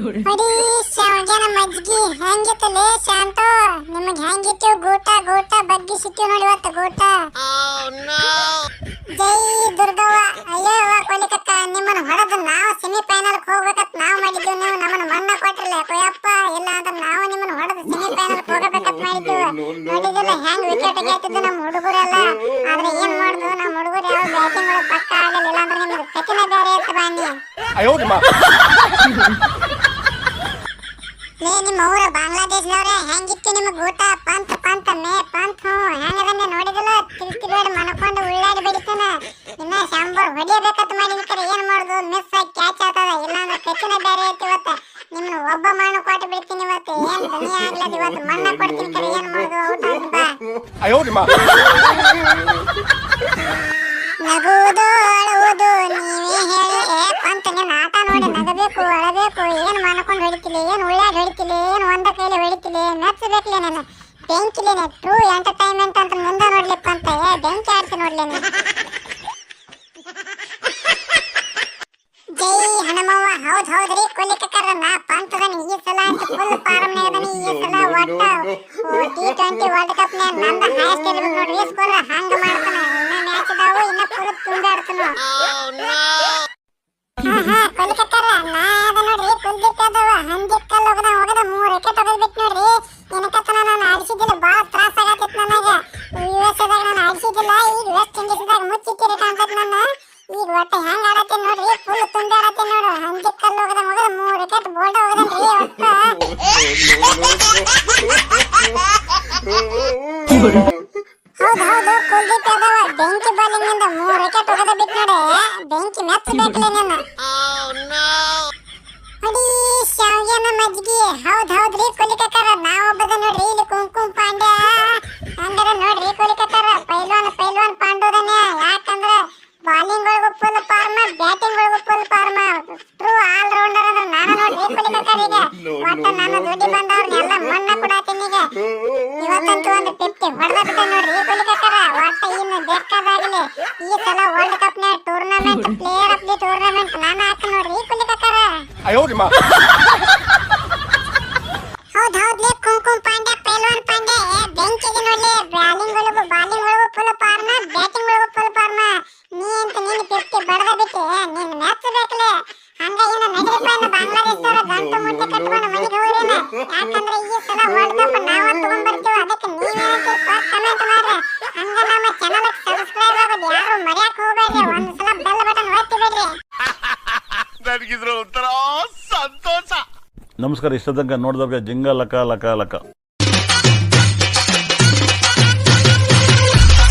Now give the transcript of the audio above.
ಹೊಡಿ ಶಾವ್ಗೆನ ಮಜ್ಗಿ ಹೆಂಗಿತ್ತಲೇ ಶಾಂತು ನಿಮಗೆ ಹೆಂಗಿತ್ತು ಗೂಟ ಗೂಟ ಬಗ್ಗಿ ಸಿಕ್ಕಿವ್ ನೋಡಿ ಇವತ್ತು ಗೂಟ ಜೈ ದುರ್ಗವ್ವ ಅಯ್ಯೋ ಕೊಲಿಕಕ್ಕ ನಿಮ್ಮನ್ನ ಹೊಡೆದು ನಾವು ಸೆಮಿ ಫೈನಲ್ ಹೋಗ್ಬೇಕಂತ ನಾವು ಮಾಡಿದ್ವಿ ನೀವು ನಮ್ಮನ್ನ ಮಣ್ಣ ಕೊಟ್ರಲ್ಲ ಕೊಯ್ಯಪ್ಪ ಇಲ್ಲ ಅಂದ್ರೆ ನಾವು ನಿಮ್ಮನ್ನ ಹೊಡೆದು ಸೆಮಿ ಫೈನಲ್ ಹೋಗಬೇಕಂತ ಮಾಡಿದ್ವಿ ನೋಡಿದಿಲ್ಲ ಹೆಂಗ್ ವಿಕೆಟ್ ಗೆದ್ದಿದ್ದು ನಮ್ಮ ಹುಡುಗರೆಲ್ಲ ಆದ್ರೆ ಏನ್ ಮಾಡುದು ನಮ್ಮ ಹುಡುಗರು ಯಾವ ಬ್ಯಾಟಿಂಗ್ ಒಳಗೆ ಪಕ್ಕ ಆಗಲಿಲ್ಲ ಅಂದ್ರೆ ನಿಮ್ದು ಕಠಿಣ ಬೇರೆ ಇತ್ತು ಬಾನಿ ನಿಮ್ಮ ಊರ ಬಾಂಗ್ಲಾದೇಶದವ್ರೆ ಹೆಂಗಿತ್ತು ನಿಮಗೆ ಊಟ ಪಂತ್ ಪಂತ್ ಮೇ ಪಂತ್ ಹೆಂಗದನ್ನೇ ನೋಡಿದಿಲ್ಲ ತಿರುತಿರುವಾಡಿ ಮನಕೊಂಡು ಉಳ್ಳಾಡಿ ಬಡಿತಾನ ಇನ್ನ ಶಾಂಬರ್ ಹೊಡಿಯಬೇಕಂತ ಮಾಡಿದ್ರೆ ಏನ್ ಮಾಡುದು ಮಿಸ್ ಆಗಿ ಕ್ಯಾಚ್ ಆಗ್ತದ ಇಲ್ಲಾಂದ್ರೆ ಕಚ್ಚಿನ ಬೇರೆ ಐತಿ ಇವತ್ತು ನಿಮ್ಮನ್ನ ಒಬ್ಬ ಮಣ್ಣು ಕೊಟ್ಟು ಬಿಡ್ತೀನಿ ಇವತ್ತು ಏನ್ ಧ್ವನಿ ಆಗ್ಲದ ಇವತ್ತು ಮಣ್ಣ ಕೊಡ್ತೀನಿ ಕರೆ ಏನ್ ಮಾಡುದು ಔಟ್ ಆಗ್ಬಾ ನಗುವುದು ಅಳುವುದು ನೀವೇ ಹೇಳಿ ಪಂತ ನಿನ್ನ ಆಟ ನೋಡಿ ನಗಬೇಕು ಅಳಬೇಕು ಏನ್ ಮಾಡ್ಕೊಂಡು ಹೊಡಿತಿಲಿ ಏನ್ ಉಳ್ಳಾಡಿ ಹೊಡಿತಿಲಿ ಏನ್ ಒಂದ ಕೈಲಿ ಹೊಡಿತಿಲಿ ಮೆಚ್ಚಬೇಕಲೇ ನಾನು ಬೆಂಕಿಲೇನೆ ಟ್ರೂ ಎಂಟರ್ಟೈನ್ಮೆಂಟ್ ಅಂತ ಮುಂದೆ ನೋಡ್ಲಿಪ್ಪ ಅಂತ ಬೆಂಕಿ ಆಡ್ಸಿ ನೋಡ್ಲೇನೆ ಜೈ ಹಣಮವ್ವ ಹೌದ್ ಹೌದ್ರಿ ಕೊಲ್ಲಿಕರ ನಾ ಪಂತದನಿ ಈ ಸಲ ಅಂತ ಫುಲ್ ಫಾರ್ಮ್ನೇ ಅದನಿ ಈ ಸಲ ಒಟ್ಟ T20 ವರ್ಲ್ಡ್ ಕಪ್ ನೇ ನಂದ ಹೈಯೆಸ್ಟ್ ಇರ್ಬೇಕು ನೋಡ್ರಿ ಸ್ಕೋರ್ ಹಂಗ ಮಾಡ್ತಾನೆ ಇನ್ನ ಮ್ಯಾಚ್ ಅದಾವು ಇನ್ನ ಫುಲ್ ತುಂಡಾಡ್ತಾನು ಕೊಲ್ಲಿಕರ ನಾ ಅದ ನೋಡ್ರಿ ಕುಲ್ದಿಕ್ ಅದಾವ ಹಂದಿಕ್ಕಲ್ಲ ಹೋಗದ 3 ವಿಕೆಟ್ ಹೊಡೆದ್ಬಿಟ್ಟು ನೋಡ್ರಿ ಏನಕತ್ತನ ನಾನು ಆಡಿಸಿದಿಲ್ಲ ಬಾಳ ತ್ರಾಸ ಆಗತ್ತಿತ್ತು ನನಗೆ US ದಾಗ ನಾನು ಆಡಿಸಿದಿಲ್ಲ ಈಗ ವೆಸ್ಟ್ ಇಂಡೀಸ್ ದಾಗ ಮುಚ್ಚಿಟ್ಟಿರಿ ಕಾಣ್ತದ ನನ್ನ ಈಗ ಒಟ್ಟ ಹೆಂಗ್ ಆಡತ್ತೀನಿ ನೋಡ್ರಿ ಫುಲ್ ತುಂಡಾಡತ್ತೀನಿ ನೋಡು ಹಂದಿಕ್ಕಲ್ಲ ಹೋಗದ 3 ವಿಕೆಟ್ ಬೋಲ್ಡ್ ಹೋಗದನ್ರಿ ಒಟ್ಟ ಹೌದು ಹೌದು ಕುಲ್ದೀಪ್ ಯಾದವ್ ಬೆಂಕಿ ಬಾಲಿಂಗ್ ನಿಂದ 3 ವಿಕೆಟ್ ಹೋಗದ ಬಿಟ್ಟು ನೋಡಿ ಬೆಂಕಿ ಮೆಚ್ಚಬೇಕಲೇ ನನ್ನ ಹೊಡಿ ಶಾವ್ಗೆನ ಮಜ್ಗಿ ಹೌದ್ ಹೌದ್ರಿ ಕೊಲಿಕರ ನಾವೊಬ್ಬದ ನೋಡ್ರಿ ಇಲ್ಲಿ ಕುಂಕುಮ ಪಾಂಡ್ಯ ಅಂದ್ರ ನೋಡ್ರಿ ಕೊಲಿಕರ ಪೈಲ್ವಾನ್ ಪಾಂಡೂರನೇ ಯಾಕಂದ್ರ ಬಾಲಿಂಗ್ ಒಳಗೂ ಫುಲ್ ಫಾರ್ಮ ಬ್ಯಾಟಿಂಗ್ ಒಳಗೂ full form true all rounder ಅಂದ್ರೆ ನಾನು ನೋಡ್ರಿ ಕೊಲಿಕರಿಗೆ ಒಟ್ಟ ನನ್ನ ದುಡ್ಡಿ ಬಂದವ್ರನ್ನೆಲ್ಲ ಮಣ್ಣ ಕೊಡಾತೀನಿ ಈಗ ಇವತ್ತಂತೂ ಒಂದು 50 ಹೊಡೆದ ಬಿಟ್ಟ ನೋಡ್ರಿ ಕೊಲಿಕರ ಒಟ್ಟ ಇನ್ನು ಬೇಕಾದಾಗಲಿ ಈ ಸಲ ವರ್ಲ್ಡ್ ಕಪ್ ನ tournament player of the tournament ನಾನು ಹಾಕ ನೋಡ್ರಿ ಕೊಲಿಕರ ಹೌದ್ ಹೌದ್ಲಿ ಕುಂಕುಮ ಪಾಂಡ್ಯ ಪೈಲ್ವಾನ್ ಪಾಂಡ್ಯ ಬೆಂಕಿಗೆ ನೋಡ್ಲಿ ಬಾಲಿಂಗ್ ಒಳಗೂ ಫುಲ್ ಫಾರ್ಮ ಬ್ಯಾಟಿಂಗ್ ಒಳಗೂ ಫುಲ್ ಫಾರ್ಮ ನೀ ಅಂತ ನೀನು 50 ಬಡದ ಬಿಟ್ಟು ನೀನು ಮೆಚ್ಚಬೇಕಲೇ ಹಂಗ ಇನ್ನು ನಡಿಯಪ್ಪ ಬಾಂಗ್ಲಾದೇಶದವರ ಗಂಟು ಮುಟ್ಟಿ ಕಟ್ಕೊಂಡು ಮನೆಗೆ ಹೋಗ್ರೇನ ಯಾಕಂದ್ರೆ ಈ ಸಲ ವರ್ಲ್ಡ್ ಕಪ್ ನಾವ ತಗೊಂಡ್ ಬರ್ತೀವಿ ಅದಕ್ಕೆ ನೀವೇನಂತ ಕಮೆಂಟ್ ಮಾಡ್ರಿ ಹಂಗ ನಮ್ಮ ಚಾನಲ್ ಸಬ್ಸ್ಕ್ರೈಬ್ ಆಗೋದು ಯಾರು ಮರ್ಯಾಕ್ ಹೋಗ್ಬೇಡ್ರಿ ಒಂದ್ ಸಲ ಬೆಲ್ ಬಟನ್ ಒತ್ತಿ ಬಿಡ್ರಿ ನನಗಿದ್ರ ಒಂಥರ ಸಂತೋಷ. ನಮಸ್ಕಾರ. ಇಷ್ಟ ತನಕ ನೋಡಿದವ್ರಿಗೆ ಜಿಂಗ ಲಕ ಲಕ ಲಕ.